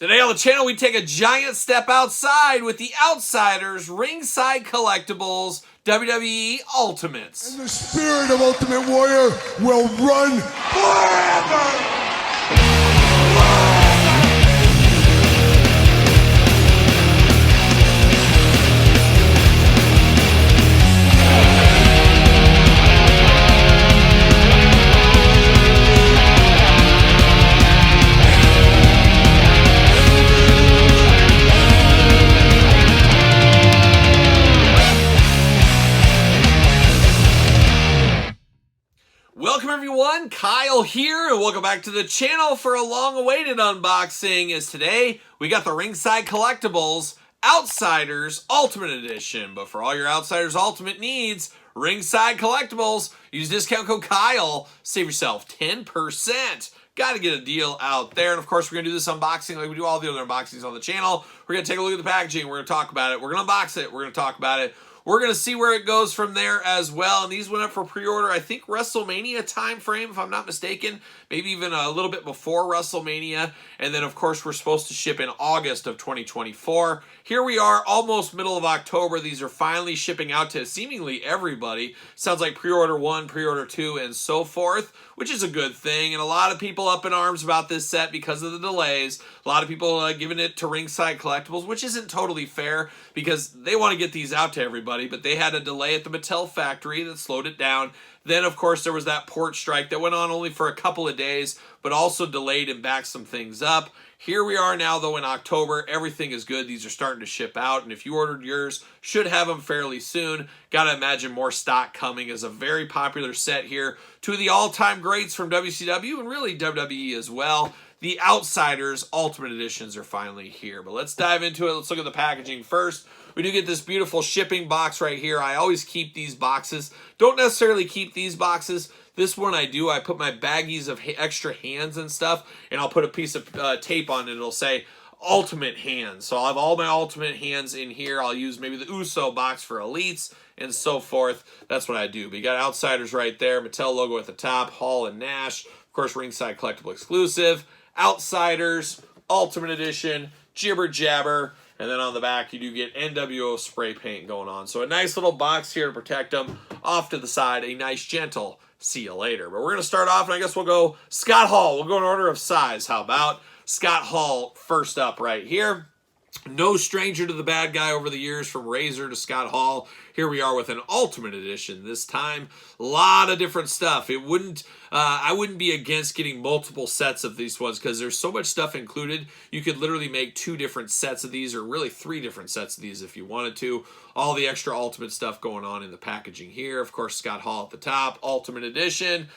Today on the channel, we take a giant step outside with the Outsiders Ringside Collectibles WWE Ultimates. And the spirit of Ultimate Warrior will run forever! Welcome everyone, Kyle here, and welcome back to the channel for a long-awaited unboxing. As today, we got the Ringside Collectibles Outsiders Ultimate Edition. But for all your Outsiders Ultimate needs, Ringside Collectibles, use discount code Kyle, save yourself 10%. Got to get a deal out there. And of course, we're going to do this unboxing like we do all the other unboxings on the channel. We're going to take a look at the packaging, we're going to talk about it, we're going to unbox it, we're going to talk about it. We're going to see where it goes from there as well. And these went up for pre-order, I think, WrestleMania time frame, if I'm not mistaken. Maybe even a little bit before WrestleMania. And then, of course, we're supposed to ship in August of 2024. Here we are, almost middle of October. These are finally shipping out to seemingly everybody. Sounds like pre-order 1, pre-order 2, and so forth, which is a good thing. And a lot of people up in arms about this set because of the delays. A lot of people giving it to Ringside Collectibles, which isn't totally fair because they want to get these out to everybody, but they had a delay at the Mattel factory that slowed it down. Then, of course, there was that port strike that went on only for a couple of days, but also delayed and backed some things up. Here we are now, though, in October. Everything is good. These are starting to ship out, and if you ordered yours, should have them fairly soon. Gotta imagine more stock coming. As a very popular set here. Two of the all-time greats from WCW and really WWE as well. The Outsiders Ultimate Editions are finally here. But let's dive into it. Let's look at the packaging first. We do get this beautiful shipping box right here. I always keep these boxes. Don't necessarily keep these boxes. This one I do. I put my baggies of extra hands and stuff, and I'll put a piece of tape on it. It'll say Ultimate Hands. So I'll have all my Ultimate Hands in here. I'll use maybe the USO box for Elites and so forth. That's what I do. But you got Outsiders right there. Mattel logo at the top. Hall and Nash. Of course, Ringside Collectible exclusive. Outsiders Ultimate Edition. Jibber Jabber. And then on the back, you do get NWO spray paint going on. So a nice little box here to protect them. Off to the side, a nice, gentle see you later. But we're going to start off, and I guess we'll go Scott Hall. We'll go in order of size. How about Scott Hall first up right here? No stranger to the bad guy over the years, from Razor to Scott Hall. Here we are with an Ultimate Edition this time. A lot of different stuff. It wouldn't, I wouldn't be against getting multiple sets of these ones because there's so much stuff included. You could literally make 2 different sets of these, or really 3 different sets of these if you wanted to. All the extra Ultimate stuff going on in the packaging here. Of course, Scott Hall at the top, Ultimate Edition.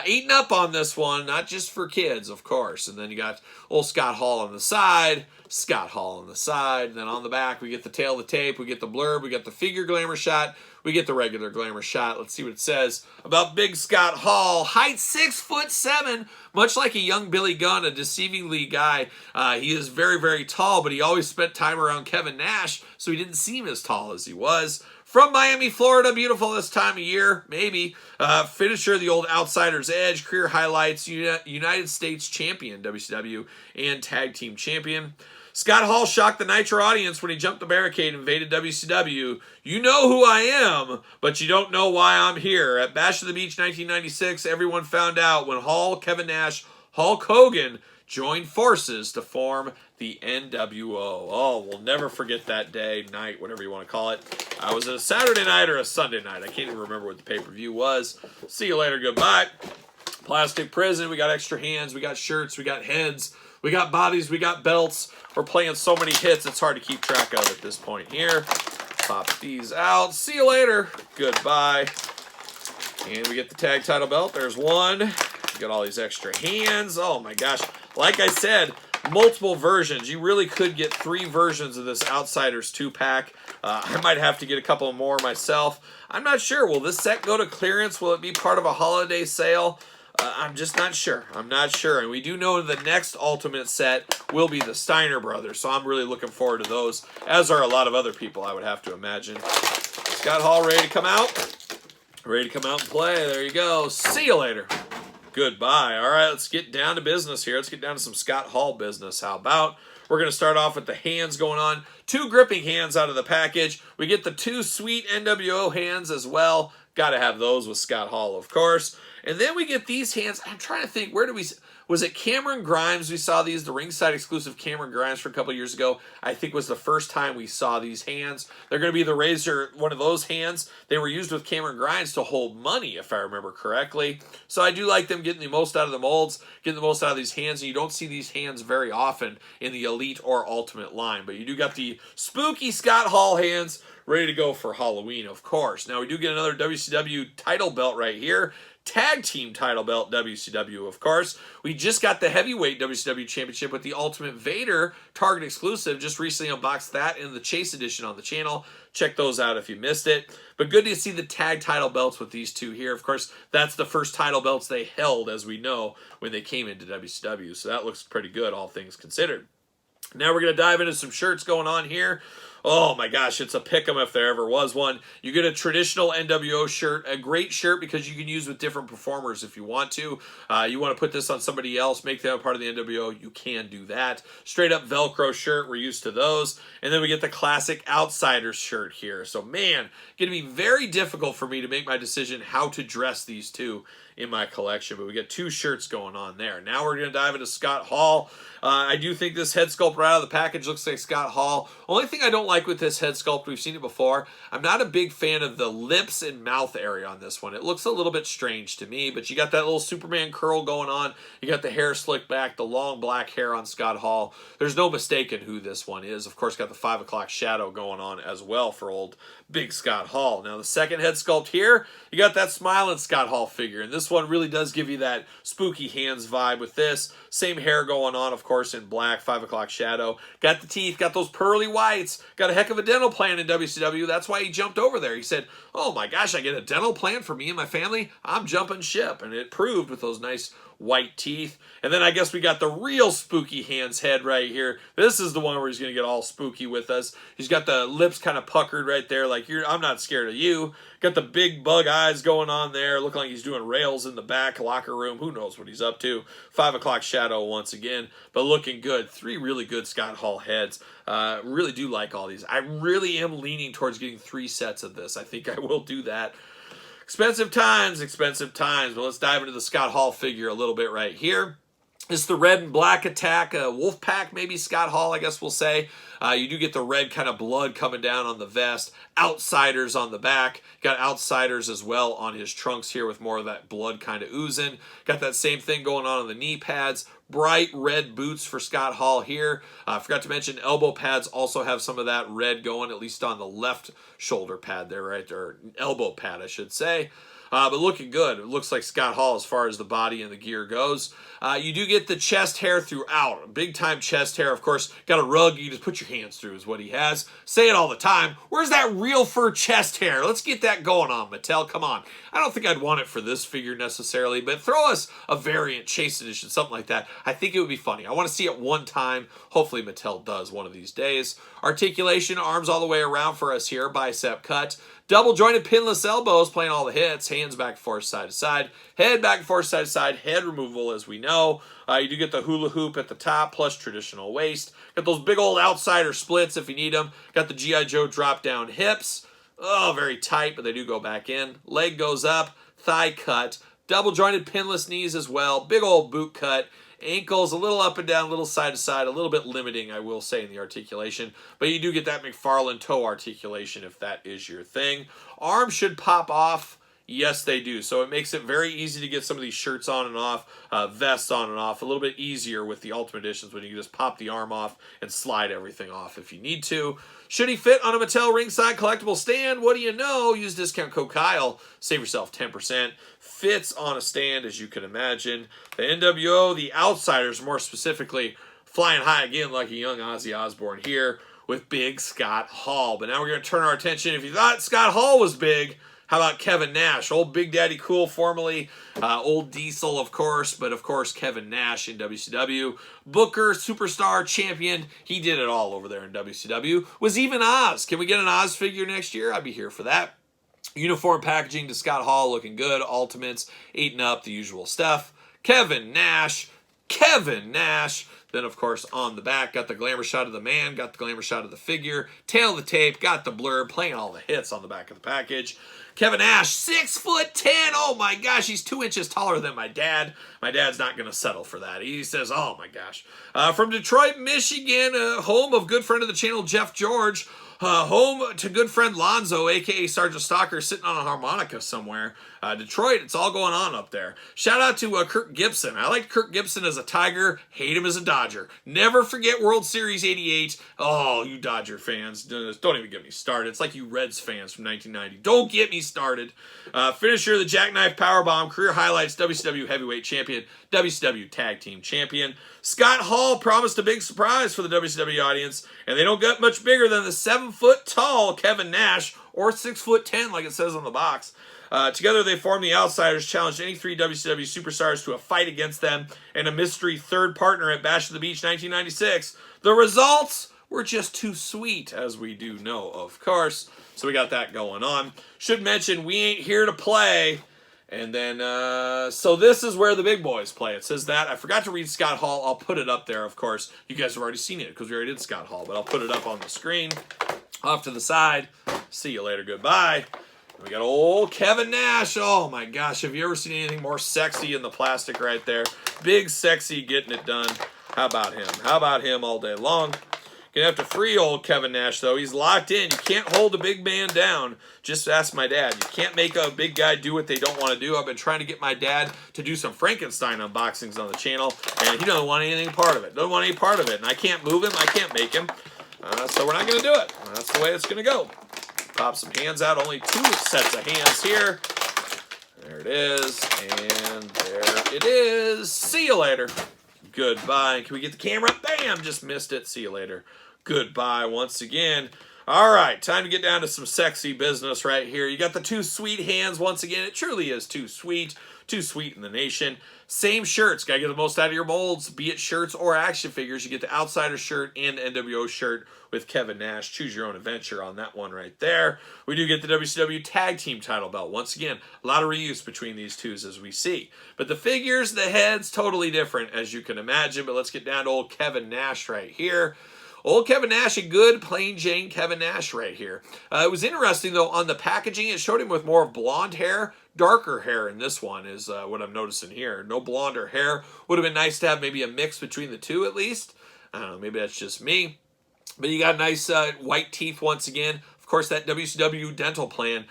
Eating up on this one, not just for kids, of course. And then you got old Scott Hall on the side, Scott Hall on the side. And then on the back, we get the tail of the tape, we get the blurb, we get the figure glamour shot, we get the regular glamour shot. Let's see what it says about Big Scott Hall. Height 6'7", much like a young Billy Gunn, a deceivingly guy. He is very, very tall, but he always spent time around Kevin Nash, so he didn't seem as tall as he was. From Miami, Florida, beautiful this time of year, maybe. Finisher, the old Outsider's Edge, career highlights, United States champion, WCW, and tag team champion. Scott Hall shocked the Nitro audience when he jumped the barricade and invaded WCW. You know who I am, but you don't know why I'm here. At Bash of the Beach 1996, everyone found out when Hall, Kevin Nash, Hulk Hogan joined forces to form the NWO. Oh, we'll never forget that day, night, whatever you want to call it. Was it a Saturday night or a Sunday night? I can't even remember what the pay-per-view was. See you later, goodbye. Plastic Prison, we got extra hands, we got shirts, we got heads, we got bodies, we got belts. We're playing so many hits, it's hard to keep track of at this point here. Pop these out. See you later. Goodbye. And we get the tag title belt. There's one. We got all these extra hands. Oh my gosh. Like I said, multiple versions. You really could get 3 versions of this Outsiders 2-pack. I might have to get a couple more myself. I'm not sure. Will this set go to clearance? Will it be part of a holiday sale? I'm just not sure. I'm not sure. And we do know the next Ultimate set will be the Steiner brothers, so I'm really looking forward to those, as are a lot of other people, I would have to imagine. Scott Hall ready to come out? Ready to come out and play. There you go. See you later. Goodbye. All right, let's get down to business here. Let's get down to some Scott Hall business. How about We're going to start off with the hands going on. 2 gripping hands out of the package. We get the 2 sweet NWO hands as well. Got to have those with Scott Hall, of course. And then we get these hands. I'm trying to think, where do we... Was it Cameron Grimes? We saw these, the ringside exclusive Cameron Grimes for a couple years ago. I think was the first time we saw these hands. They're going to be the Razor, one of those hands. They were used with Cameron Grimes to hold money, if I remember correctly. So I do like them getting the most out of the molds, getting the most out of these hands. And you don't see these hands very often in the Elite or Ultimate line. But you do got the spooky Scott Hall hands ready to go for Halloween, of course. Now we do get another WCW title belt right here. Tag team title belt WCW, of course. We just got the heavyweight WCW championship with the Ultimate Vader Target exclusive. Just recently unboxed that in the Chase edition on the channel. Check those out if you missed it. But good to see the tag title belts with these two here. Of course, that's the first title belts they held, as we know, when they came into WCW. So that looks pretty good, all things considered. Now we're going to dive into some shirts going on here. Oh my gosh, it's a pick'em if there ever was one. You get a traditional NWO shirt, a great shirt because you can use with different performers if you want to. You want to put this on somebody else, make them a part of the NWO, you can do that. Straight up Velcro shirt, we're used to those. And then we get the classic Outsiders shirt here. So man, going to be very difficult for me to make my decision how to dress these two in my collection, but we got 2 shirts going on there. Now we're going to dive into Scott Hall. I do think this head sculpt right out of the package looks like Scott Hall. Only thing I don't like with this head sculpt, we've seen it before, I'm not a big fan of the lips and mouth area on this one. It looks a little bit strange to me, but you got that little Superman curl going on. You got the hair slicked back, the long black hair on Scott Hall. There's no mistaking who this one is. Of course, got the 5 o'clock shadow going on as well for old Big Scott Hall. Now the second head sculpt here, you got that smiling Scott Hall figure, and this one really does give you that spooky hands vibe with this. Same hair going on, of course, in black, 5 o'clock shadow. Got the teeth, got those pearly whites, got a heck of a dental plan in WCW. That's why he jumped over there. He said, oh my gosh, I get a dental plan for me and my family. I'm jumping ship. And it proved with those nice white teeth. And then I guess we got the real spooky hands head right here. This is the one where he's going to get all spooky with us. He's got the lips kind of puckered right there like, I'm not scared of you. Got the big bug eyes going on there. Looking like he's doing rails in the back locker room. Who knows what he's up to. 5 o'clock shadow once again. But looking good. 3 really good Scott Hall heads. Really do like all these. I really am leaning towards getting 3 sets of this. I think I will do that. Expensive times. But let's dive into the Scott Hall figure a little bit right here. It's the red and black attack, Wolfpack, maybe Scott Hall, I guess we'll say. You do get the red kind of blood coming down on the vest. Outsiders on the back. Got Outsiders as well on his trunks here with more of that blood kind of oozing. Got that same thing going on the knee pads. Bright red boots for Scott Hall here. I forgot to mention elbow pads also have some of that red going, at least on the left shoulder pad there, right? Or elbow pad, I should say. But looking good. It looks like Scott Hall as far as the body and the gear goes. You do get the chest hair throughout. Big time chest hair. Of course, got a rug you just put your hands through is what he has. Say it all the time. Where's that real fur chest hair? Let's get that going on, Mattel. Come on. I don't think I'd want it for this figure necessarily, but throw us a variant Chase edition, something like that. I think it would be funny. I want to see it one time. Hopefully Mattel does one of these days. Articulation, arms all the way around for us here. Bicep cut. Double jointed pinless elbows playing all the hits. Hands back and forth side to side. Head back and forth side to side. Head removal as we know. You do get the hula hoop at the top plus traditional waist. Got those big old outsider splits if you need them. Got the G.I. Joe drop down hips. Oh, very tight, but they do go back in. Leg goes up. Thigh cut. Double jointed pinless knees as well. Big old boot cut. Ankles a little up and down, a little side to side, a little bit limiting, I will say, in the articulation. But you do get that McFarlane toe articulation if that is your thing. Arms should pop off. Yes, they do. So it makes it very easy to get some of these shirts on and off, vests on and off. A little bit easier with the Ultimate Editions when you can just pop the arm off and slide everything off if you need to. Should he fit on a Mattel ringside collectible stand? What do you know? Use discount code Kyle. Save yourself 10%. Fits on a stand, as you can imagine. The NWO, the Outsiders more specifically, flying high again like a young Ozzy Osbourne here with Big Scott Hall. But now we're going to turn our attention. If you thought Scott Hall was big, how about Kevin Nash? Old Big Daddy Cool, formerly Old Diesel, of course, but of course Kevin Nash in WCW. Booker, superstar, champion. He did it all over there in WCW. Was even Oz. Can we get an Oz figure next year? I'd be here for that. Uniform packaging to Scott Hall, looking good. Ultimates, eating up, the usual stuff. Kevin Nash. Then, of course, on the back, got the glamour shot of the man, got the glamour shot of the figure, tail of the tape, got the blurb, playing all the hits on the back of the package. Kevin Nash, 6'10". Oh my gosh, he's 2 inches taller than my dad. My dad's not going to settle for that. He says, oh my gosh. From Detroit, Michigan, home of good friend of the channel, Jeff George. Home to good friend Lonzo, a.k.a. Sergeant Stalker, sitting on a harmonica somewhere. Detroit, it's all going on up there. Shout out to Kirk Gibson. I like Kirk Gibson as a Tiger, hate him as a Dodger. Never forget World Series 88. Oh, you Dodger fans, don't even get me started. It's like you Reds fans from 1990. Don't get me started. Finisher, the Jackknife Powerbomb, career highlights, WCW Heavyweight Champion, WCW Tag Team Champion. Scott Hall promised a big surprise for the WCW audience, and they don't get much bigger than the 7-foot-tall Kevin Nash, or 6'10", like it says on the box. Together they formed the Outsiders, challenged any 3 WCW superstars to a fight against them, and a mystery third partner at Bash of the Beach 1996. The results were just too sweet, as we do know, of course. So we got that going on. Should mention, we ain't here to play. And then, so this is where the big boys play. It says that. I forgot to read Scott Hall. I'll put it up there, of course. You guys have already seen it because we already did Scott Hall, but I'll put it up on the screen. Off to the side. See you later. Goodbye. We got old Kevin Nash. Oh my gosh, have you ever seen anything more sexy in the plastic right there? Big sexy getting it done. How about him? How about him all day long? Gonna have to free old Kevin Nash, though. He's locked in. You can't hold a big man down. Just ask my dad. You can't make a big guy do what they don't want to do. I've been trying to get my dad to do some Frankenstein unboxings on the channel, and he doesn't want anything part of it. Doesn't want any part of it, and I can't move him. I can't make him. So we're not going to do it. That's the way it's going to go. Pop some hands out. Only 2 sets of hands here. There it is, and there it is. See you later. Goodbye. Can we get the camera? Bam! Just missed it. See you later. Goodbye once again. All right, time to get down to some sexy business right here. You got the 2 sweet hands once again. It truly is too sweet in the nation. Same shirts. Got to get the most out of your molds, be it shirts or action figures. You get the Outsider shirt and NWO shirt with Kevin Nash. Choose your own adventure on that one right there. We do get the WCW Tag Team title belt. Once again, a lot of reuse between these twos as we see. But the figures, the heads, totally different as you can imagine. But let's get down to old Kevin Nash right here. Old Kevin Nash, a good plain Jane Kevin Nash right here. It was interesting, though, on the packaging, it showed him with more of blonde hair. Darker hair in this one is what I'm noticing here. No blonder hair. Would have been nice to have maybe a mix between the two at least. I don't know, maybe that's just me. But you got nice white teeth once again. Of course, that WCW dental plan,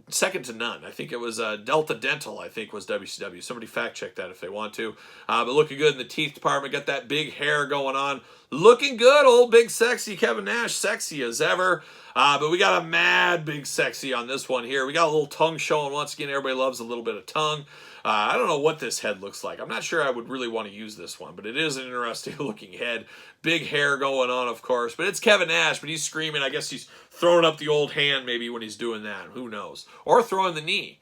second to none. I think it was Delta Dental, I think, was WCW. Somebody fact check that if they want to. But looking good in the teeth department. Got that big hair going on. Looking good, old big sexy Kevin Nash. Sexy as ever. But we got a mad big sexy on this one here. We got a little tongue showing once again. Everybody loves a little bit of tongue. I don't know what this head looks like. I'm not sure I would really want to use this one, but it is an interesting looking head. Big hair going on, of course. But it's Kevin Nash, but he's screaming. I guess he's throwing up the old hand maybe when he's doing that. Who knows? Or throwing the knee.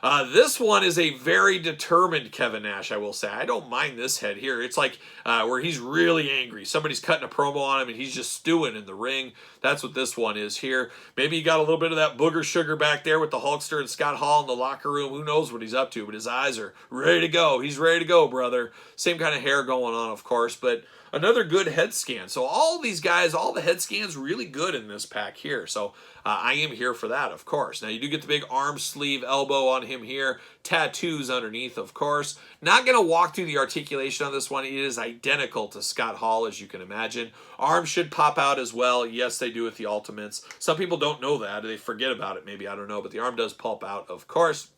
This one is a very determined Kevin Nash, I will say. I don't mind this head here. It's like where he's really angry. Somebody's cutting a promo on him and he's just stewing in the ring. That's what this one is here. Maybe he got a little bit of that booger sugar back there with the Hulkster and Scott Hall in the locker room. Who knows what he's up to, but his eyes are ready to go. He's ready to go, brother. Same kind of hair going on, of course, but another good head scan. So all these guys, all the head scans really good in this pack here. So I am here for that, of course. Now, you do get the big arm sleeve elbow on him here. Tattoos underneath, of course. Not going to walk through the articulation on this one. It is identical to Scott Hall, as you can imagine. Arms should pop out as well. Yes, they do with the Ultimates. Some people don't know that. They forget about it, maybe. I don't know. But the arm does pulp out, of course.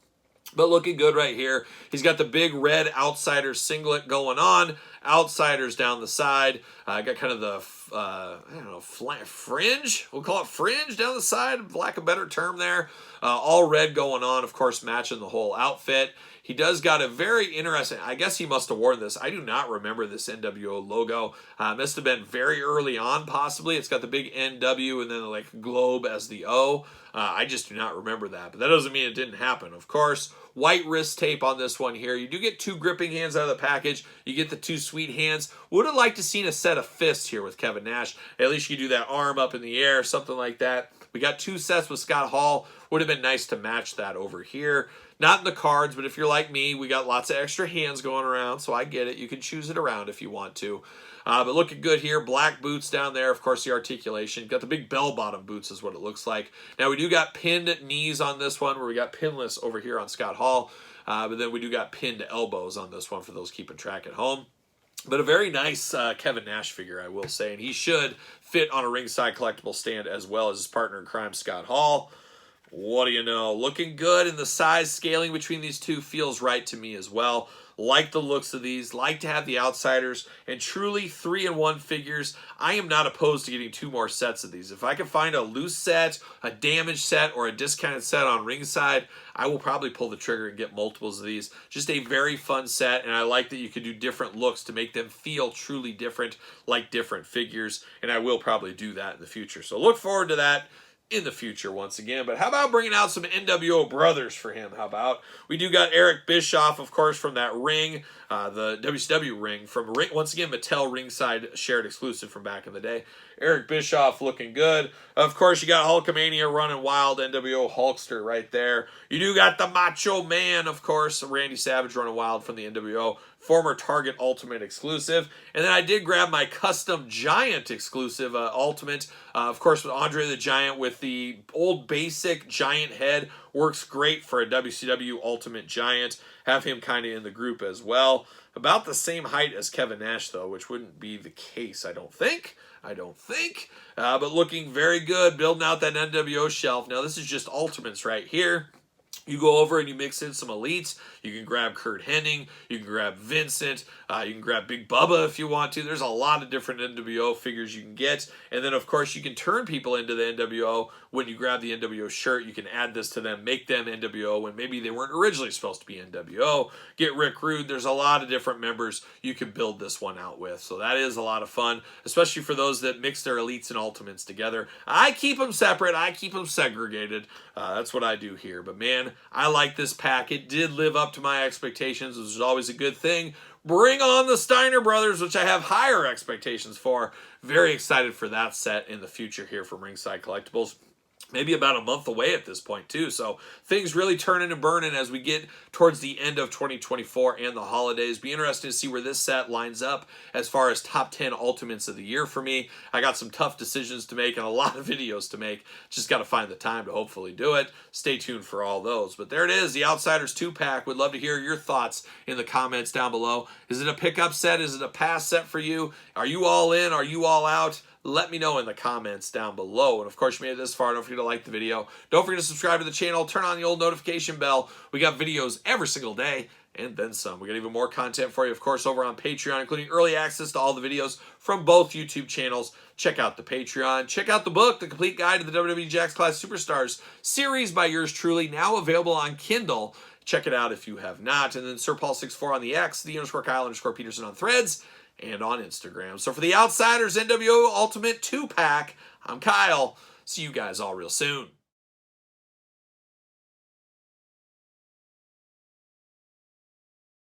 But looking good right here. He's got the big red Outsiders singlet going on. Outsiders down the side. Got kind of the, I don't know, fringe? We'll call it fringe down the side, for lack of a better term there. All red going on, of course, matching the whole outfit. He does got a very interesting, I guess he must have worn this. I do not remember this NWO logo. Must have been very early on, possibly. It's got the big NW and then like globe as the O. I just do not remember that, but that doesn't mean it didn't happen, of course. White wrist tape on this one here. You do get 2 gripping hands out of the package. You get the 2 sweet hands. Would have liked to seen a set of fists here with Kevin Nash. At least you do that arm up in the air, something like that. We got 2 sets with Scott Hall. Would have been nice to match that over here. Not in the cards, but if you're like me, we got lots of extra hands going around, so I get it. You can choose it around if you want to. But looking good here. Black boots down there. Of course, the articulation. Got the big bell-bottom boots is what it looks like. Now, we do got pinned knees on this one, where we got pinless over here on Scott Hall. But then we do got pinned elbows on this one for those keeping track at home. But a very nice Kevin Nash figure, I will say. And he should fit on a ringside collectible stand as well as his partner in crime, Scott Hall. What do you know? Looking good, and the size scaling between these two feels right to me as well. Like the looks of these, like to have the outsiders, and truly 3-in-1 figures. I am not opposed to getting 2 more sets of these. If I can find a loose set, a damaged set, or a discounted set on ringside, I will probably pull the trigger and get multiples of these. Just a very fun set, and I like that you can do different looks to make them feel truly different, like different figures, and I will probably do that in the future. So look forward to that in the future once again. But how about bringing out some NWO brothers for him? How about we do got Eric Bischoff, of course, from that ring, the WCW ring, from once again Mattel ringside shared exclusive from back in the day. Eric Bischoff looking good. Of course, you got Hulkamania running wild, NWO Hulkster right there. You do got the Macho Man, of course, Randy Savage running wild from the NWO, former Target Ultimate exclusive. And then I did grab my custom Giant exclusive Ultimate, of course, with Andre the Giant with the old basic Giant head. Works great for a WCW Ultimate Giant. Have him kind of in the group as well. About the same height as Kevin Nash, though, which wouldn't be the case, I don't think. But looking very good, building out that NWO shelf. Now, this is just Ultimates right here. You go over and you mix in some elites. You can grab Kurt Hennig. You can grab Vincent. You can grab Big Bubba if you want to. There's a lot of different NWO figures you can get. And then, of course, you can turn people into the NWO when you grab the NWO shirt. You can add this to them, make them NWO when maybe they weren't originally supposed to be NWO. Get Rick Rude. There's a lot of different members you can build this one out with. So that is a lot of fun, especially for those that mix their elites and ultimates together. I keep them separate. I keep them segregated. That's what I do here. But, man, I like this pack. It did live up to my expectations, which is always a good thing. Bring on the Steiner Brothers, which I have higher expectations for. Very excited for that set in the future here from Ringside Collectibles. Maybe about a month away at this point, too. So things really turning and burning as we get towards the end of 2024 and the holidays. Be interesting to see where this set lines up as far as top 10 Ultimates of the year for me. I got some tough decisions to make and a lot of videos to make. Just got to find the time to hopefully do it. Stay tuned for all those. But there it is, the Outsiders 2-pack. Would love to hear your thoughts in the comments down below. Is it a pickup set? Is it a pass set for you? Are you all in? Are you all out? Let me know in the comments down below. And of course, you made it this far. Don't forget to like the video. Don't forget to subscribe to the channel. Turn on the old notification bell. We got videos every single day and then some. We got even more content for you, of course, over on Patreon, including early access to all the videos from both YouTube channels. Check out the Patreon. Check out the book, The Complete Guide to the WWE Jakks Class Superstars series by yours truly, now available on Kindle. Check it out if you have not. And then Sir Paul64 on the X, _Kyle_Peterson on Threads, and on Instagram. So for the Outsiders NWO Ultimate 2-pack, I'm Kyle. See you guys all real soon.